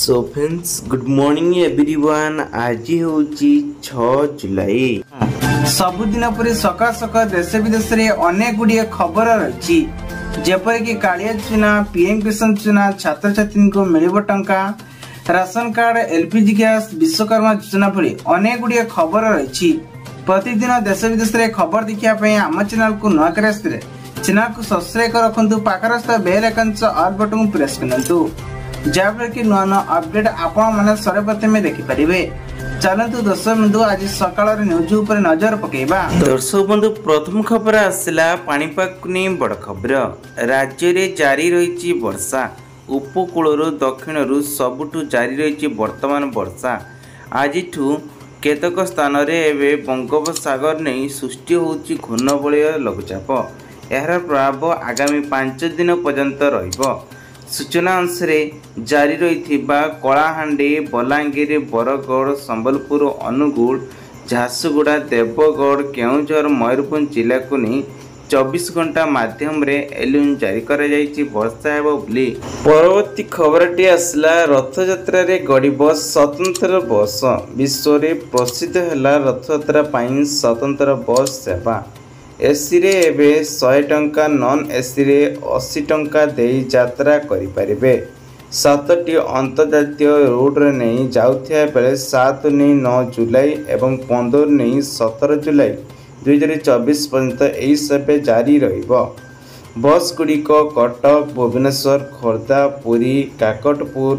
So friends good morning everyone. आज होची 6 जुलाई। सबुदिन पर सकाल सकाल देश विदेश में अनेक गुड़िए खबर रही जेपर कि कालिया योजना, पीएम किसान योजना, छात्र छात्री को मिलिब टंका, ration card, LPG gas, Vishwakarma योजना भली अनेक गुड़िए खबर रही। प्रतिदिन देश विदेश में खबर देखापी आम चैनल को नुआ कर चैनल को सब्सक्राइब कर रखु, पाखर बेल आइकन ऑल बटन को प्रेस करूँ जहाँफल कि नुआ नुआ अपडेट आपण मैंने सर्वप्रथम देखिपारे। चलतु दर्शक बंधु आज सकाल न्यूज उपर नजर पकेबा। दर्शक बंधु प्रथम खबर आसला पाणीपाग को नहीं बड़ खबर। राज्य में जारी रही वर्षा, उपकूल दक्षिण सबुठु जारी रही वर्तमान वर्षा। आज केतक स्थान में बंगोपसागर नहीं सृष्टि होची घूर्णबलय लघुचाप। यार प्रभाव आगामी 5 दिन पर्यंत रहिबो। सूचना अनुसार जारी रही कलाहांडी, बलांगीर, बरगढ़, संबलपुर, अनुगुल, झारसुगुड़ा, देवगढ़, केउझर, मयूरभंज जिला को नहीं 24 घंटा माध्यम रे एलर्ट जारी करा जायछि वर्षा हेबो बोली। परवर्ती खबरटी आसला रथयात्रा रे गड़िब स्वतंत्र बस। विश्व रे प्रसिद्ध हैला रथयात्रा पाई स्वतंत्र बस सेवा। एसी रे एबे 100 टंका, नॉन एसी रे 80 टंका दे यात्रा करिपारिबे। 7टी अंतर्जातीय रूट रे नहीं जाउथिया बेले 7 नहीं 9 जुलाई एवं 15 नहीं 17 जुलाई 2024 पर्यंत एही सेवा जारी रहिबो। बस गुड़िक कटक, भुवनेश्वर, खोर्धा, पुरी, काकटपुर,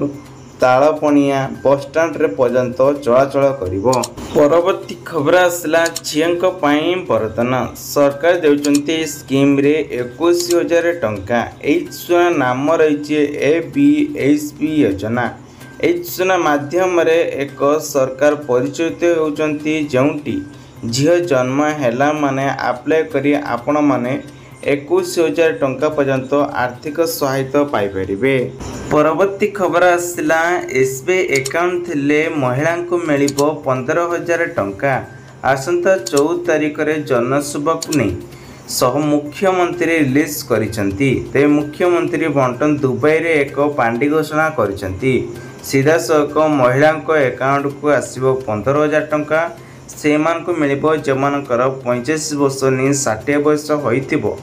तालपणिया बस स्टैंड रे पर्यंत चलाचल करिबो। परवर्ती खबर आसला झीओं पाई वरदान। सरकार देउचंती स्कीम रे 21,000 टंका। एही योजना नाम रही ABHP योजना। एही योजना माध्यम रे एक सरकार परिचित होउचंती जेउटी झीओ जन्म हैला माने अप्लाई करी आपण माने 21,000 टंका पर्यंत आर्थिक सहायता पाई परिबे। परवर्ती खबर आसला एसबीआई अकाउंट थिले महिला को मिलिबो 15,000 टंका। आसंता 14 तारिख रे जनसभा को नहीं सह मुख्यमंत्री रिलीज करिसंती। ते मुख्यमंत्री बंटन दुबई रे एक पांडी घोषणा करिसंती। सीधा सक महिला को अकाउंट को आसीबो 15,000 टंका। सेमान को मिलिबो जमानकर 85 वर्ष नहीं 60 वर्ष होइथिबो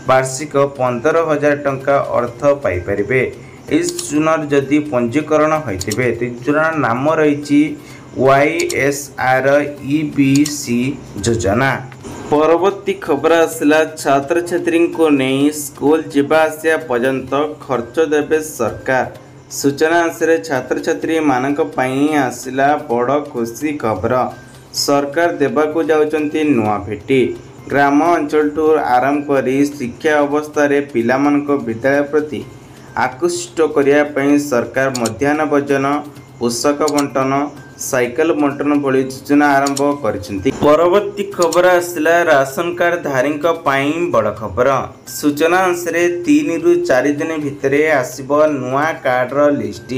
वार्षिक 15,000 टंका अर्थ पाई परिबे। इस योजनार जदि पंजीकरण होइथिबे तो योजनार नाम रही YSREBC योजना। परवर्ती खबर आसला छात्र छात्री को नहीं स्कूल जीवा आसिया पर्यंत खर्च देबे सरकार। सूचना अनुसार छात्र छात्री मानक पई आसला बड़ खुशी खबर। सरकार देवाकू जाउचंती नुआ भेटी। ग्राम अंचल ठूर आरंभ करी शिक्षा अवस्था रे पिलामानक विद्यालय प्रति आकृष्ट करिया पई सरकार मध्याह्न भोजन, पोषक बंटन, साइकेल बंटन भली योजना आरंभ करिसेंती। परवर्ती खबर आसला राशन कार्ड धारी पई बड़ खबर। सूचना अनुसार 3 रु 4 दिन भितरे आसीबो नुआ कार्ड रो लिस्ट।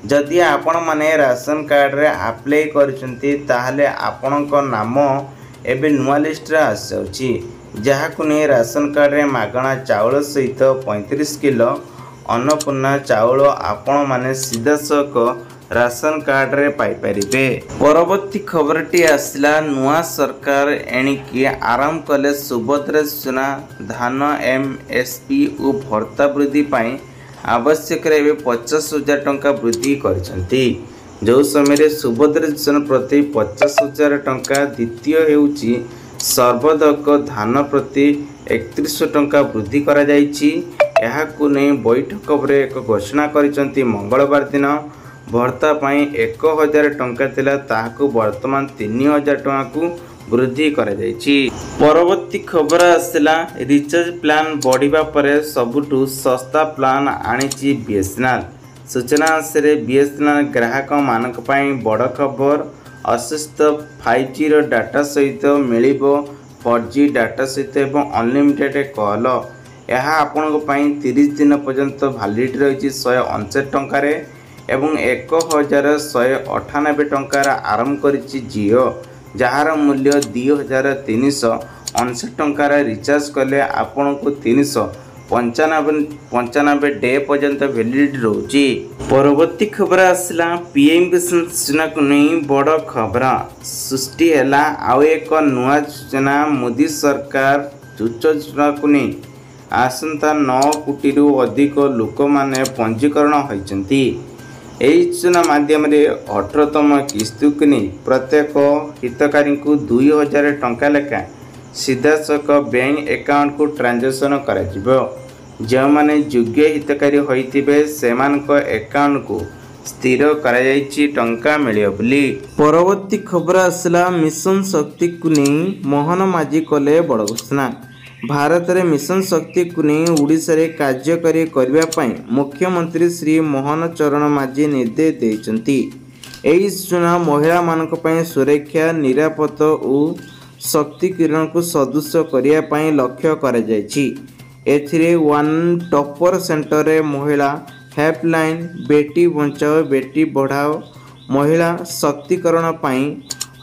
जदि आपण माने राशन कार्ड रे अप्लाई करिसेंती ताहले आपणक नाम एबे नुआ लिस्ट रे आसाउची। जहाकु ने राशन कार्ड रे मागणा चावल सहित 35 किलो अन्नपूर्णा चावल आपण माने सीधासक राशन कार्ड रे पाई परिबे। परवर्ती खबरटी आसला नुआ सरकार एणिकी आरंभ कले सुभद्रा योजना। धान MSP और भर्ता वृद्धि पाई आवश्यक 50,000 टंका वृद्धि करिसंती। जो समय सुभद्रा योजना प्रति 50,000 टंका, द्वितीय हेउची सर्वोदक धान प्रति 3100 टंका वृद्धि करा जायछि। एहाकु नै बैठक रे एक घोषणा करिसंती मंगलवार दिन। भर्ता पाई 1,000 टंका थिला ताहाकु वर्तमान 3,000 टंका को वृद्धि करा जायछि। परवर्ती खबर आसला रिचार्ज प्लान बढ़िबा परे सबुठु सस्ता प्लान आनिछि बीएसएनएल। सूचना अनुसार बीएसएनएल ग्राहक मानक पाई बड़ खबर। अशिष्ट 5G रो डाटा सहित मिलिबो 4G डाटा सहित एवं अनलिमिटेड कॉल। यह आपण पाई 30 दिन पर्यंत वैलिडिटी रही 159 टंका रे एवं 1,198 टंकार आरंभ करिछि जियो। जार मूल्य 2,359 टंकार रिचार्ज कले आपण को पंचानबे डे पर्यंत वैलिडिटी रोची। परवर्ती खबर आसला पीएम किसान योजना को नहीं बड़ खबर सृष्टि है आउ एक नुआ योजना। मोदी सरकार योजना को नहीं आसंता 9 कोटी रु अधिक लोक माने पंजीकरण होइचंती। एही योजना माध्यम 18तम किस्तु को नहीं प्रत्येक हितकारी को 2000 टंका लेखा सीधासख बैंक अकाउंट को ट्रांजेक्शन करा जो माने योग्य हितकारी होइतिबे सेमानक अकाउंट को स्थिर करा जायछि टंका मिलियो बोली। परवर्ती खबर आसला मिशन शक्ति को नहीं मोहन माझी कले बड़ घोषणा। भारत में मिशन शक्ति को नहीं ओडिशा रे कार्यकारी करबा पई मुख्यमंत्री श्री मोहन चरण माझी निर्देश देइचंती। एही योजना महिला मानक पई सुरक्षा निरापत्ता और शक्ति किरण को सदृश करिया पई लक्ष्य करा जायछि। एथिरे वन टॉपर सेंटर रे महिला हेल्पलाइन बेटी बचाओ बेटी बढ़ाओ महिला शक्तिकरण पई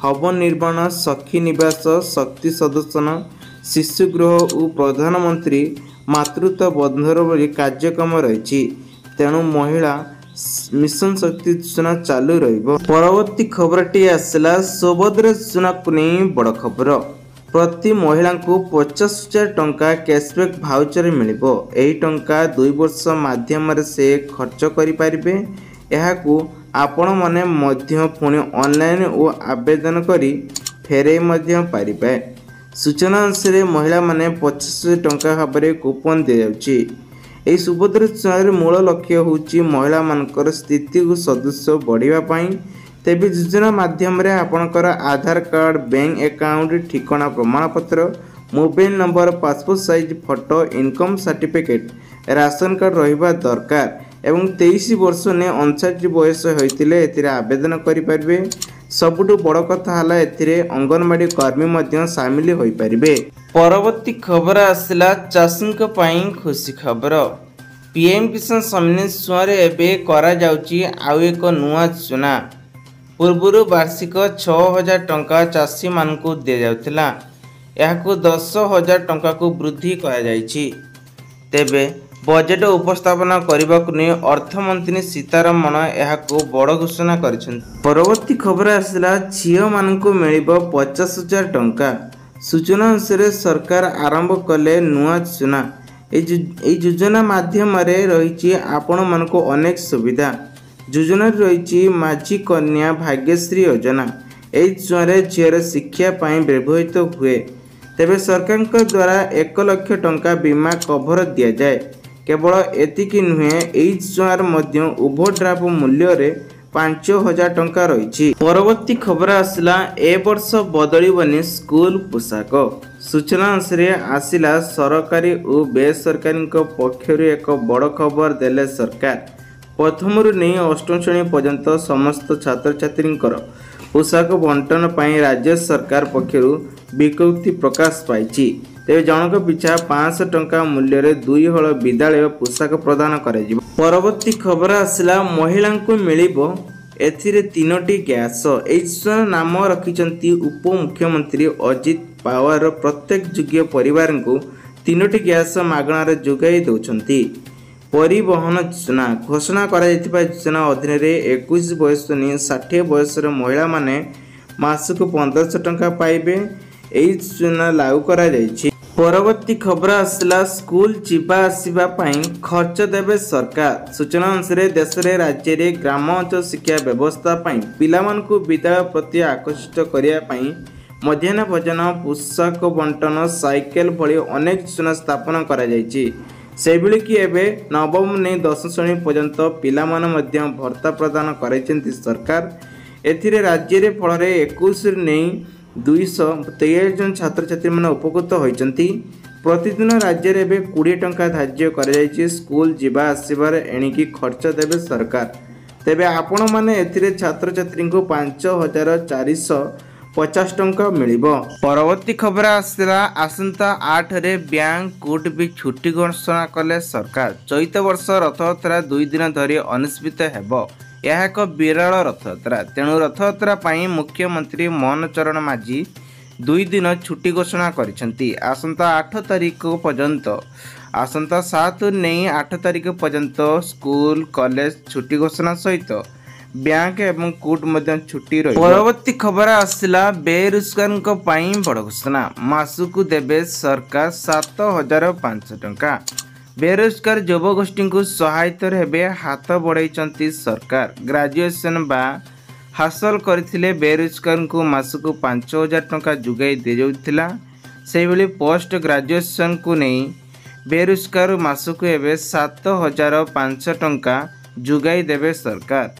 हब निर्माण सखी निवास शक्ति सदस्यन शिशुगृह और प्रधानमंत्री मातृत्व बंधन भली कार्यक्रम रही। तेणु महिला मिशन शक्ति योजना चालू रहिबो। परवर्ती खबरटी आसला सुभद्रा योजना को नहीं बड़ खबर। प्रति महिला को 50,000 टंका कैशबैक भाउचर मिलिबो। एही टंका 2 वर्ष माध्यम से खर्च करि पारिबे। एहाकू आपण माने मध्य पुणी ऑनलाइन और आवेदन करी फेरे मध्य पारिबे। सूचना अनुसार महिला माने 25,000 टंका भाव कूपन दि जाउची। एही सुभद्रा योजनार मूल लक्ष्य होची महिला मानकर स्थिति को सदस्य बढ़िबा पई। तेबे योजना माध्यम रे आपनकर आधार कार्ड बैंक अकाउंट ठिकाना प्रमाणपत्र mobile number passport size photo income certificate ration card रहिबा दरकार एवं 23 वर्ष ने 59 बयस होइतिले एथिरे आवेदन करि पारबे। सबुठु बड़ कथा हला एथिरे अंगनवाड़ी कर्मी मध्य शामिल होई पारिबे। परवर्ती खबर आसला चाषीक पई खुशी खबर। पीएम किसान सम्मान योजना रे एबे करा जाउची आउ एक नुआ योजना। पूर्वर वार्षिक 6,000 टंका चाषी मान को दि जाउथिला। याकू 10,000 टंका को वृद्धि करा जायछि। तेबे बजेट उपस्थापना करबाकू नै अर्थमंत्री सीतारमण याकू बड़ घोषणा करिसेंति। परवर्ती खबर आसला झियो मान को मिलिबो 50,000 टंका। सूचना अनुसार सरकार आरंभ कले नुआ योजना। एई योजना माध्यम रे रहिछि आपण मान को अनेक सुविधा। योजना रही माझी कन्या भाग्यश्री योजना। एही योजना झीर शिक्षा पाई व्यवहृत हुए। तेबे सरकार द्वारा 1 लाख टंका बीमा कभर दि जाए। केवल एतिकी नुहे एही योजनार मध्य ओवरड्राफ्ट मूल्य रे 5,000 टंका रही। परवर्ती खबर आसला ए वर्ष बदलिबनी स्कूल पोशाक। सूचना अनुसार आसिला सरकारी और बेसरकारी पक्षर एक बड़ खबर देले सरकार। प्रथम नहीं 8म श्रेणी पर्यंत समस्त छात्र छात्री पोशाक बंटन पर राज्य सरकार पक्षर विज्ञप्ति प्रकाश पाई। तेज जनक पिछा 500 टंका मूल्य रे 2 हल विद्यालय पोशाक प्रदान कर। परवर्ती खबर आसला महिला को मिलिबो एथिरे 3टी गैस। योजना नाम रखिचंती उप मुख्यमंत्री अजित पावार प्रत्येक योग्य परिवार को 3टी गैस मागणार जोगाई दौरान। परिवहन योजना घोषणा करा योजना अधीन 21 बयस नहीं 60 बयसर महिला माने मासक 1500 टंका पाइबे। एही योजना लागू करा जायछि। परवर्ती खबर आसला स्कूल जीवा आसीबा पई खर्च देबे सरकार। सूचना अनुसार देश रे राज्य रे ग्राम अंचल शिक्षा व्यवस्था पई पिलामान को विद्यालय प्रति आकर्षित करिया पई मध्याह्न भोजन पोशाक बंटन साइकेल भली अनेक योजना स्थापन करा जायछि। सेबili कि एबे नवम ने 10 श्रेणी पर्यंत पिलामान मध्य भर्ता प्रदान कराइछन्ति सरकार। एथिरे राज्य रे फल रे 21 ने 223 जन छात्र छात्री माने उपकृत होइछन्ति। प्रतिदिन राज्य रे एबे 20 टंका धार्य करा जायछि। स्कूल जीवा आसीबार एणिकी खर्च देबे सरकार। तेबे आपण माने एथिरे छात्र छात्री को 5,450 टंका मिलिबो। परवर्ती खबर आसला आसंता 8 रे बैंक कोर्ट भी छुट्टी घोषणा कले सरकार। चैत वर्ष रथयात्रा 2 दिन धरी अनुष्ठित हेबो। यह एक विरल रथयात्रा। तेणु रथयात्रा पई मुख्यमंत्री मोहन चरण माझी 2 दिन छुट्टी घोषणा करिसेंति। आसंता 8 तारिख पर्यंत आसंता 7 नहीं 8 तारिख पर्यंत स्कूल कॉलेज छुट्टी घोषणा सहित बैंक एवं कोर्ट मध्य छुट्टी रही। परवर्ती खबर आसला बेरोजगार बड़ घोषणा मासकू देवे सरकार 7,500 टंका। बेरोजगार युवगोष्ठी को सहायता हेबे हाथ बढ़ाई सरकार। ग्रेजुएशन बा हासिल करथिले बेरोजगार को मासकू 5,000 टंका जुगाई दि जाउथिला। सेहि भली पोस्ट ग्रेजुएशन को नहीं बेरोजगार मासकू एबे 7,500 टंका जुगाई देवे सरकार।